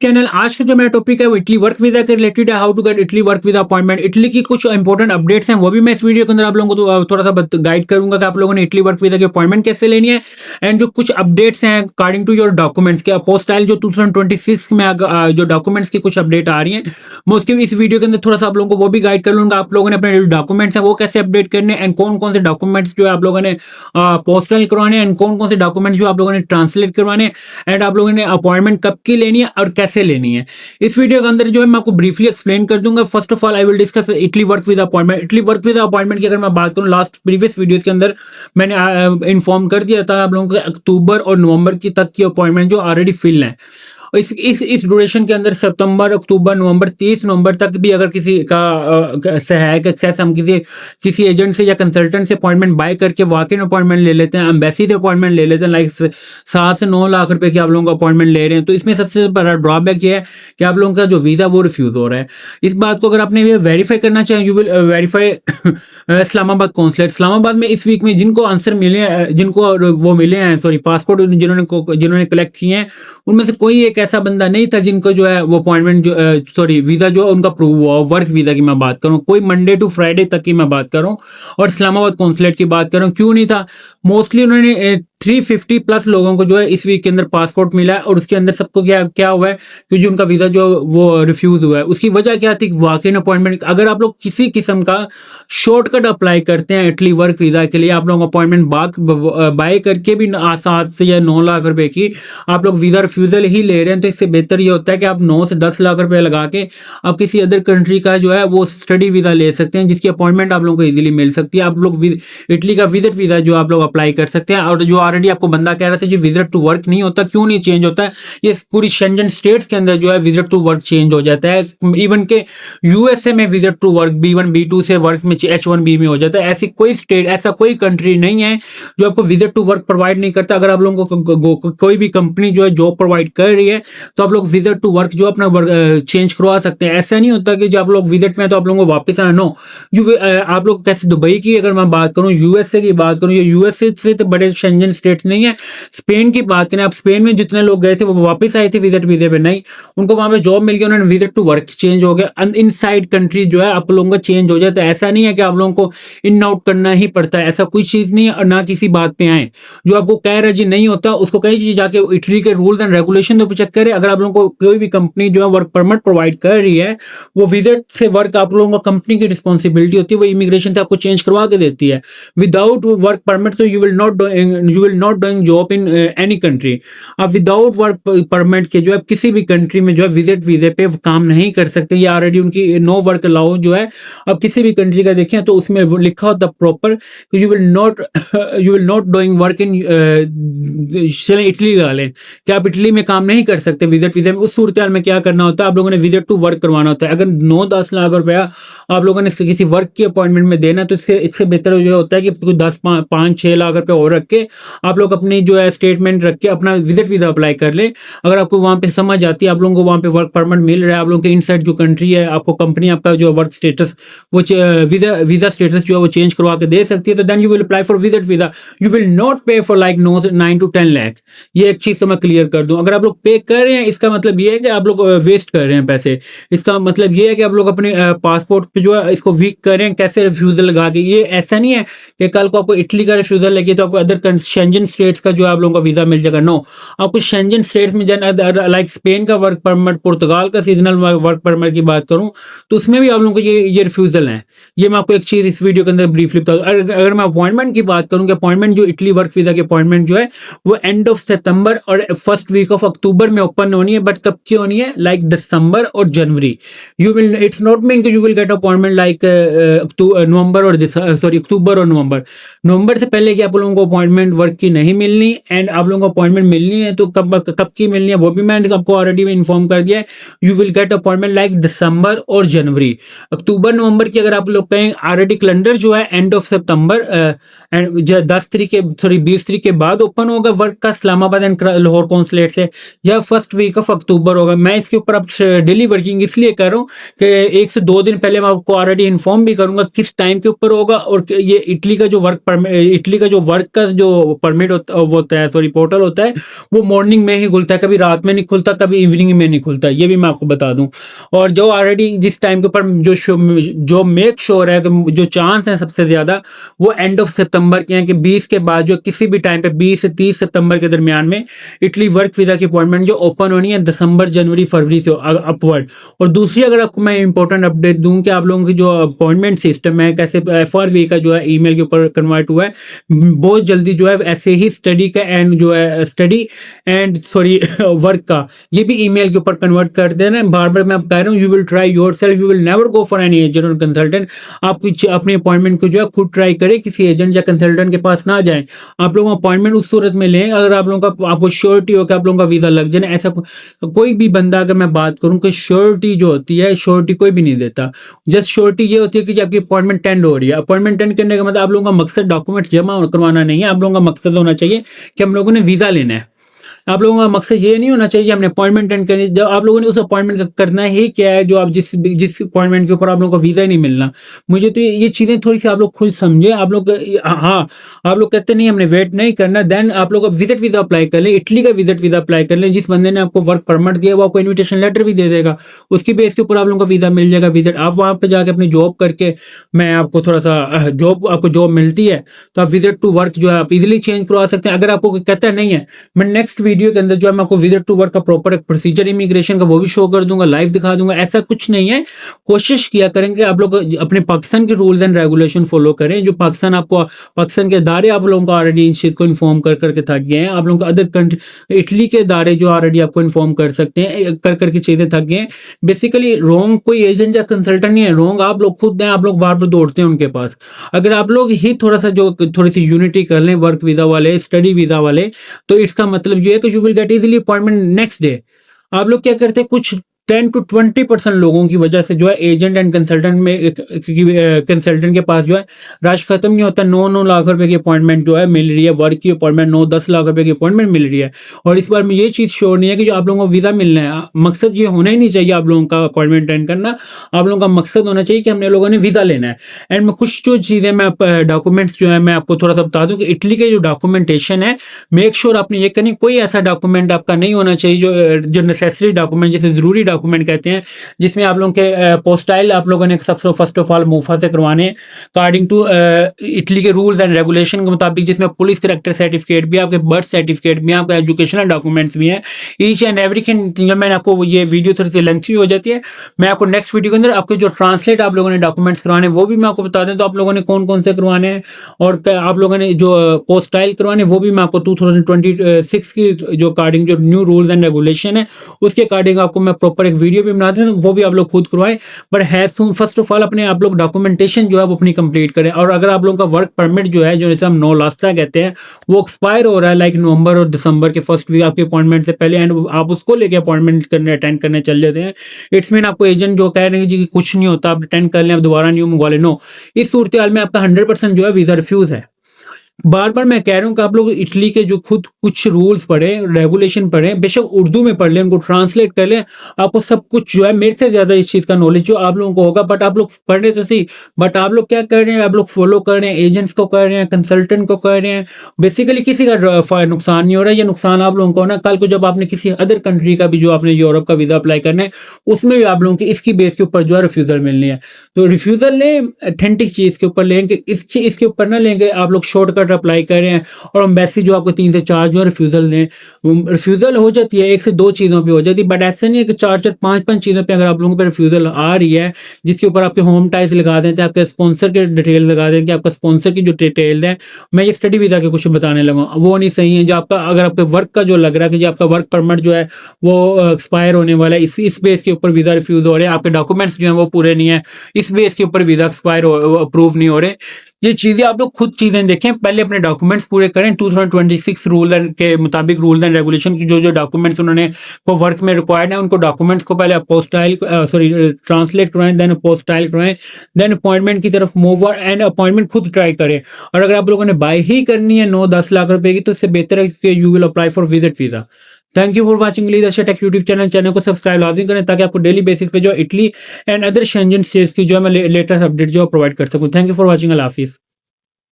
Channel. आज का जो मेरा टॉपिक है वो इटली वर्क वीजा के रिलेटेड है। How to get Italy work visa appointment. Italy की कुछ इंपॉर्टेंट अपडेट्स हैं, वो भी मैं इस वीडियो के अंदर आप लोगों को थोड़ा सा गाइड करूंगा कि आप लोगों ने इटली वर्क वीजा की अपॉइंटमेंट कैसे लेनी है। एंड जो कुछ अपडेट्स हैं अकॉर्डिंग टू योर डॉक्यूमेंट्स के पोस्टाइल जो 2026 में जो डॉक्यूमेंट्स की कुछ अपडेट आ रही है, मैं उसके भी इस वीडियो के अंदर थोड़ा सा आप लोगों को वो भी गाइड कर लूंगा। आप लोगों ने अपने जो डॉक्यूमेंट्स हैं वो कैसे अपडेट करने एंड कौन कौन से डॉक्यूमेंट्स जो है आप लोगों ने पोस्टाइल करवाने एंड कौन कौन से डॉक्यूमेंट्स जो आप लोगों ने ट्रांसलेट करवाने एंड आप लोगों ने अपॉइंटमेंट कब की लेनी है और कैसे लेनी है। इस वीडियो के अंदर जो है मैं आपको ब्रीफली एक्सप्लेन कर दूंगा। First of all I will discuss Italy work visa appointment. Italy work visa appointment की अगर मैं बात करूं, लास्ट प्रीवियस वीडियोस के अंदर मैंने इन्फॉर्म कर दिया था आप लोगों को अक्टूबर और नवंबर की तक की अपॉइंटमेंट जो ऑलरेडी फिल है। इस ड्यूरेशन के अंदर सितंबर, अक्टूबर, नवंबर, 30 नवंबर तक भी अगर किसी का सहायक एक्सेस हम किसी एजेंट से या कंसल्टेंट से अपॉइंटमेंट बाय करके वॉक इन अपॉइंटमेंट ले लेते हैं, एम्बेसी से अपॉइंटमेंट ले लेते हैं, लाइक 7 से 9 लाख रुपए की आप लोगों का अपॉइंटमेंट ले रहे हैं, तो इसमें सबसे बड़ा ड्रॉबैक ये है कि आप लोगों का जो वीज़ा वो रिफ्यूज़ हो रहा है। इस बात को अगर आपने वेरीफाई करना चाहें, you will verify Islamabad consulate. Islamabad में इस वीक में जिनको आंसर मिले, जिनको वो मिले हैं, सॉरी पासपोर्ट जिन्होंने कलेक्ट किए हैं, उनमें से कोई एक ऐसा बंदा नहीं था जिनको जो है वो अपॉइंटमेंट जो सॉरी वीजा जो उनका अप्रूव हुआ। वर्क वीजा की मैं बात करूं, कोई मंडे टू फ्राइडे तक की मैं बात करूं और इस्लामाबाद कॉन्सुलेट की बात करूं, क्यों नहीं था? मोस्टली उन्होंने 350 प्लस लोगों को जो है इस वीक के अंदर पासपोर्ट मिला है और उसके अंदर सबको क्या हुआ है कि जो उनका वीजा जो वो रिफ्यूज हुआ है। उसकी वजह क्या थी? Walk in appointment. अगर आप लोग किसी किस्म का शॉर्टकट अप्लाई करते हैं इटली वर्क वीजा के लिए, आप लोग अपॉइंटमेंट बाय करके भी 7 से या 9 लाख रुपए की आप लोग वीजा रिफ्यूजल ही ले रहे हैं, तो इससे बेहतर ये होता है कि आप 9 से 10 लाख रुपए लगा के आप किसी अदर कंट्री का जो है वो स्टडी वीजा ले सकते हैं, जिसकी अपॉइंटमेंट आप लोगों को इजीली मिल सकती है। आप लोग इटली का विजिट वीजा जो आप लोग अप्लाई कर सकते हैं। और जो ऑलरेडी आपको बंदा कह रहा था जो विजिट टू वर्क नहीं होता, क्यों नहीं चेंज होता है? ये पूरी शेंजन स्टेट्स के अंदर जो है विजिट टू वर्क चेंज हो जाता है। इवन के यूएसए में visit to work B1 B2 से वर्क में H1B में हो जाता है। ऐसी कोई स्टेट, ऐसा कोई कंट्री नहीं है जो आपको विजिट टू वर्क प्रोवाइड नहीं करता। अगर आप लोगों को कोई भी कंपनी जो है जॉब प्रोवाइड कर रही है तो आप लोग विजिट टू वर्क जो अपना चेंज करवा सकते हैं। ऐसा नहीं होता कि जो आप लोग विजिट में तो आप लोगों को वापस आना। नो, आप लोग कैसे दुबई की अगर मैं बात करूं, यूएसए की बात करूं, यूएसए से तो बड़े शेंजन स्टेट नहीं है। स्पेन की बात करें, आप स्पेन में जितने लोग गए थे वो वापस आए थे विजिट वीजे पे, नहीं, उनको वहां पे जॉब मिल गया, उन्होंने विजिट टू वर्क चेंज हो गया। इनसाइड कंट्री जो है आप लोगों का चेंज हो जाता है। ऐसा नहीं है कि आप लोगों को इन आउट करना ही पड़ता है, ऐसा कोई चीज नहीं है। और ना किसी बात पे आए, जो आपको कह रहा जी नहीं होता उसको कहीं जाके इटली के रूल्स एंड रेगुलेशन पे चेक करें। अगर आप लोगों को कोई भी कंपनी जो है वर्क परमिट प्रोवाइड कर रही है, वो विजिट से वर्क आप लोगों का कंपनी की रिस्पॉन्सिबिलिटी होती है, वो इमिग्रेशन से आपको चेंज करवा के देती है। विदाउट वर्क परमिट तो you will not doing job in any country. आप विदाउट वर्क परमिट के जो है किसी भी कंट्री में जो है विजिट वीजे पे काम नहीं कर सकते। ये ऑलरेडी उनकी नो वर्क अलाउ जो है, अब किसी भी कंट्री का देखें तो उसमें लिखा होता proper you will not doing work in Italy डालें कि आप इटली में काम नहीं कर सकते विजिट वीजा में। उस सूरत में क्या करना होता है, आप लोगों ने विजिट टू वर्क करवाना होता है। अगर 9-10 लाख रुपया आप लोगों ने किसी वर्क की अपॉइंटमेंट में देना, तो इससे बेहतर जो होता है कि 5-6 लाख रुपए और रख के आप लोग अपनी जो है स्टेटमेंट रख के अपना विजिट वीजा अप्लाई कर ले। अगर आपको वहां पे समझ आती है, आप लोगों को वहां पे वर्क परमिट मिल रहा है, आप लोगों के इनसाइड जो कंट्री है, आपको कंपनी आपका जो वर्क स्टेटस वो वीजा स्टेटस जो है वो चेंज करवा के दे सकती है, तो then you will apply for visit visa. You will not pay for like 9 to 10 lakh. ये एक चीज तो मैं क्लियर कर दूं। अगर आप लोग पे कर रहे हैं, इसका मतलब ये है कि आप लोग वेस्ट कर रहे हैं पैसे। इसका मतलब ये है कि आप लोग अपने पासपोर्ट पे जो है इसको वीक कर रहे हैं, कैसे रिफ्यूजल लगा के। ये ऐसा नहीं है कि कल को आपको इटली का रिफ्यूजल लगे तो आपको अदर शेंजन स्टेट्स का जो है आप लोगों का वीजा मिल जाएगा। नो, आपको शेंजन स्टेट्स में लाइक स्पेन का वर्क परमिट, पुर्तगाल का सीजनल वर्क परमिट की बात करूं तो उसमें भी आप लोगों को ये रिफ्यूजल है। ये मैं आपको एक चीज इस वीडियो के अंदर ब्रीफली बता दूं। अगर मैं अपॉइंटमेंट की बात करूं कि अपॉइंटमेंट जो इटली वर्क वीजा की अपॉइंटमेंट जो है वो एंड ऑफ सितंबर और फर्स्ट वीक ऑफ अक्टूबर में ओपन होनी है, बट कब की होनी है? लाइक दिसंबर और January. You will, it's not mean कि you will get appointment like November और अक्टूबर और नवंबर से पहले कि आप लोगों को अपॉइंटमेंट वर्क की नहीं मिलनी। एंड आप लोगों को अपॉइंटमेंट मिलनी है तो कब की मिलनी है वो भी मैंने आपको ऑलरेडी इन्फॉर्म कर दिया है। You will get appointment like December और जनवरी। अक्टूबर नवंबर की अगर आप लोग कहें, ऑलरेडी कैलेंडर जो है एंड ऑफ सितंबर एंड 20 तारीख के बाद ओपन होगा वर्क का इस्लामाबाद एंड लाहौर कॉन्सुलेट से, या फर्स्ट वीक ऑफ अक्टूबर होगा। मैं इसके ऊपर अब डेली वर्किंग इसलिए कर रहा हूँ कि 1 से 2 दिन पहले मैं आपको ऑलरेडी इन्फॉर्म भी करूंगा किस टाइम के ऊपर होगा। और ये इटली का जो वर्क का जो परमिट होता है, सॉरी पोर्टल होता है, वो मॉर्निंग में ही खुलता है, कभी रात में नहीं खुलता, कभी इवनिंग में नहीं खुलता, ये भी मैं आपको बता दूं। और जो ऑलरेडी जिस टाइम के ऊपर जो मेक श्योर है कि जो चांस है सबसे ज्यादा वो एंड ऑफ सितंबर के हैं कि 20 के बाद जो किसी भी टाइम पे 20 से 30 सितंबर के दरमियान में इटली वर्क वीजा की अपॉइंटमेंट जो ओपन होनी है दिसंबर, जनवरी, फरवरी से अपवर्ड। और दूसरी अगर आपको मैं इंपॉर्टेंट अपडेट दूं कि आप लोगों की जो अपॉइंटमेंट सिस्टम है कैसे FRV का जो है ईमेल के ऊपर कन्वर्ट हुआ है, बहुत जल्दी जो है ऐसे ही स्टडी का एंड जो है स्टडी एंड सॉरी वर्क का ये भी ईमेल के ऊपर कन्वर्ट कर देना। बार बार मैं कह रहा हूँ, you will try yourself, you will never go for any agent और कंसल्टेंट। आप अपनी अपॉइंटमेंट को जो है खुद ट्राई करें, किसी एजेंट या कंसल्टेंट के पास ना जाएं। आप लोगों अपॉइंटमेंट उस सूरत में लें अगर आप लोगों का आपको श्योरिटी हो कि आप लोगों का वीजा लग जाए। ऐसा कोई भी बंदा अगर मैं बात करूं कि श्योरिटी जो होती है, श्योरिटी कोई भी नहीं देता। जस्ट श्योरिटी ये होती है कि आपकी अपॉइंटमेंट टेंड हो रही है। अपॉइंटमेंट टेंड करने का मतलब आप लोगों का मकसद डॉक्यूमेंट जमा करवाना नहीं है, आप लोगों का मकसद होना चाहिए कि हम लोगों ने वीजा लेना है। आप लोगों का मकसद ये नहीं होना चाहिए हमने अपॉइंटमेंट अटेंड करनी, जब आप लोगों ने उस अपॉइंटमेंट करना ही क्या है जो आप जिस अपॉइंटमेंट के ऊपर आप लोगों को वीजा ही नहीं मिलना। मुझे तो ये चीजें थोड़ी सी आप लोग खुद समझे। आप लोग हाँ, आप लोग कहते नहीं हमने वेट नहीं करना, देन आप लोग विजिट वीजा अप्लाई कर लें, इटली का विजिट वीजा अप्लाई कर लें। जिस बंदे ने आपको वर्क परमिट दिया वो आपको इन्विटेशन लेटर भी दे देगा, उसकी बेस के ऊपर आप लोगों को वीजा मिल जाएगा। विजिट आप वहां पे जाके अपनी जॉब करके, मैं आपको थोड़ा सा आपको जॉब मिलती है तो आप विजिट टू वर्क जो है आप इजिली चेंज करवा सकते हैं। अगर आपको कहता नहीं है, मैं नेक्स्ट वीडियो के अंदर जो है मैं आपको विजिट टू वर्क का प्रॉपर एक प्रोसीजर इमिग्रेशन का वो भी शो कर दूंगा, लाइव दिखा दूंगा। ऐसा कुछ नहीं है, कोशिश किया करेंगे आप लोग अपने पाकिस्तान के रूल्स एंड रेगुलेशन फॉलो करें। जो पाकिस्तान के इदारे आप लोगों को ऑलरेडी इन चीज को इन्फॉर्म कर करके थक गए हैं। आप लोगों को अदर कंट्री इटली के इदारे जो ऑलरेडी आपको इन्फॉर्म कर सकते हैं कर करके चीजें थक गए हैं। बेसिकली रोंग कोई एजेंट या कंसल्टेंट नहीं है, रोंग आप लोग खुद हैं। आप लोग बार बार दौड़ते हैं उनके पास। अगर आप लोग ही थोड़ा सा जो थोड़ी सी यूनिटी कर लें वर्क वीजा वाले, स्टडी वीजा वाले, तो इसका मतलब ये है कि you will gate easily appointment next day. आप लोग क्या करते हैं, कुछ 10 to 20% लोगों की वजह से जो है एजेंट एंड कंसल्टेंट में कंसल्टेंट के पास जो है रश खत्म नहीं होता। 9-9 लाख रुपए की अपॉइंटमेंट जो है मिल रही है, वर्क की अपॉइंटमेंट 9-10 लाख रुपए की अपॉइंटमेंट मिल रही है। और इस बार में ये चीज श्योर नहीं है कि जो आप लोगों को वीजा मिलना है, मकसद ये होना ही नहीं चाहिए आप लोगों का अपॉइंटमेंट अटेंड करना। आप लोगों का मकसद होना चाहिए कि हमने लोगों ने वीजा लेना है। एंड मैं कुछ जो चीजें मैं डॉक्यूमेंट्स जो है मैं आपको थोड़ा सा बता दूं कि इटली के जो डॉक्यूमेंटेशन है, मेक श्योर आपने ये करनी, कोई ऐसा डॉक्यूमेंट आपका नहीं होना चाहिए जो नेसेसरी डॉक्यूमेंट, जैसे जरूरी डॉक्यूमेंट कहते हैं, जिसमें आप लोगों के पोस्टाइल आप लोगों ने सबसे फर्स्ट ऑफ ऑल मूफा से करवाने अकॉर्डिंग टू इटली के रूल्स एंड रेगुलेशन के मुताबिक, जिसमें पुलिस कैरेक्टर सर्टिफिकेट भी, आपके बर्थ सर्टिफिकेट भी, आपके एजुकेशनल डॉक्यूमेंट्स भी हैं, ईच एंड एवरीथिंग। जब मैंने आपको ये वीडियो थोड़ी सी लेंथी हो जाती है, मैं आपको नेक्स्ट वीडियो के अंदर आपके जो ट्रांसलेट आप लोगों ने डॉक्यूमेंट्स करवाने वो भी मैं आपको बता दें, तो आप लोगों ने कौन कौन से करवाने हैं और आप लोगों ने जो पोस्टाइल करवाने वो भी मैं आपको 2026 की जो अकॉर्डिंग जो न्यू रूल्स एंड रेगुलेशन है उसके अकॉर्डिंग आपको मैं प्रॉपर एक वीडियो भी बना दूं, वो भी आप लोग खुद करवाएं। बट है फर्स्ट ऑफ ऑल अपने आप लोग डॉक्यूमेंटेशन जो है वो अपनी कंप्लीट करें। और अगर आप लोगों का वर्क परमिट जो है, जो जैसे हम 9 लास्टा कहते हैं, वो एक्सपायर हो रहा है लाइक नवंबर और दिसंबर के फर्स्ट वीक आपके अपॉइंटमेंट से पहले, एंड आप उसको लेके अपॉइंटमेंट करने अटेंड करने चल जाते हैं, इट्स मीन आपको एजेंट जो कह रहे हैं जी कुछ नहीं होता, आप अटेंड कर लें, आप दोबारा न्यू मंगवा लें। नो, इस सूरत हाल में आपका 100% जो है वीजा रिफ्यूज है। बार बार मैं कह रहा हूँ कि आप लोग इटली के जो खुद कुछ रूल्स पढ़े, रेगुलेशन पढ़े, बेशक उर्दू में पढ़ लें, उनको ट्रांसलेट कर लें, आपको सब कुछ जो है मेरे से ज्यादा इस चीज का नॉलेज जो आप लोगों को होगा। बट आप लोग पढ़ रहे तो सही, बट आप लोग क्या कर रहे हैं, आप लोग फॉलो कर रहे हैं, एजेंट्स को कर रहे हैं, कंसल्टेंट को कर रहे हैं। बेसिकली किसी का नुकसान नहीं हो रहा है, ये नुकसान आप लोगों को ना कल को जब आपने किसी अदर कंट्री का भी जो आपने यूरोप का वीजा अप्लाई करना है उसमें भी आप लोगों की इसकी बेस के ऊपर जो है रिफ्यूजल मिलनी है। तो रिफ्यूजल लें अथेंटिक चीज के ऊपर लेंगे, इसके ऊपर ना लेंगे आप लोग शॉर्टकट अप्लाई कर रहे हैं और एम्बेसी जो आपको 3 से 4 जो है रिफ्यूजल ने रिफ्यूजल हो जाती है, 1 से 2 चीजों पे हो जाती है। बट ऐसा नहीं है कि 4-4, 5-5 चीजों पे अगर आप लोगों पे रिफ्यूजल आ रही है जिसके ऊपर आपके होम टाइज लगा देते हैं, आपके स्पॉन्सर के डिटेल लगा देंगे, आपका स्पॉन्सर की जो डिटेल है, मैं ये स्टडी वीजा के कुछ बताने लगा, वो नहीं सही है। जो आपका अगर आपके वर्क का जो लग रहा है कि जो आपका वर्क परमिट जो है वो एक्सपायर होने वाला है, इस बेस के ऊपर वीजा रिफ्यूज हो रहे हैं, आपके डॉक्यूमेंट्स जो है वो पूरे नहीं है, इस बेस के ऊपर वीजा एक्सपायर अप्रूव नहीं हो रहे, ये चीजें आप लोग खुद चीजें देखें, पहले अपने डॉक्यूमेंट्स पूरे करें। 2026 रूल के मुताबिक रूल्स एंड रेगुलेशन की जो डॉक्यूमेंट्स उन्होंने को वर्क में रिक्वायर्ड है, उनको डॉक्यूमेंट्स को पहले पोस्टाइल ट्रांसलेट करवाएं, देन पोस्टाइल करवाएं, देन अपॉइंटमेंट की तरफ मूव एंड अपॉइंटमेंट खुद ट्राई करें। और अगर आप लोगों ने बाय ही करनी है 9-10 लाख रुपए की, तो इससे बेहतर है कि you will apply for visit visa. Thank you for watching leadership tech YouTube channel को सब्सक्राइब लाजमी करें ताकि आपको डेली बेसिस पे जो Italy and other Schengen states की जो है मैं लेटेस्ट अपडेट जो प्रोवाइड कर सकूं। थैंक यू फॉर वाचिंग, अल्लाह हाफिज़।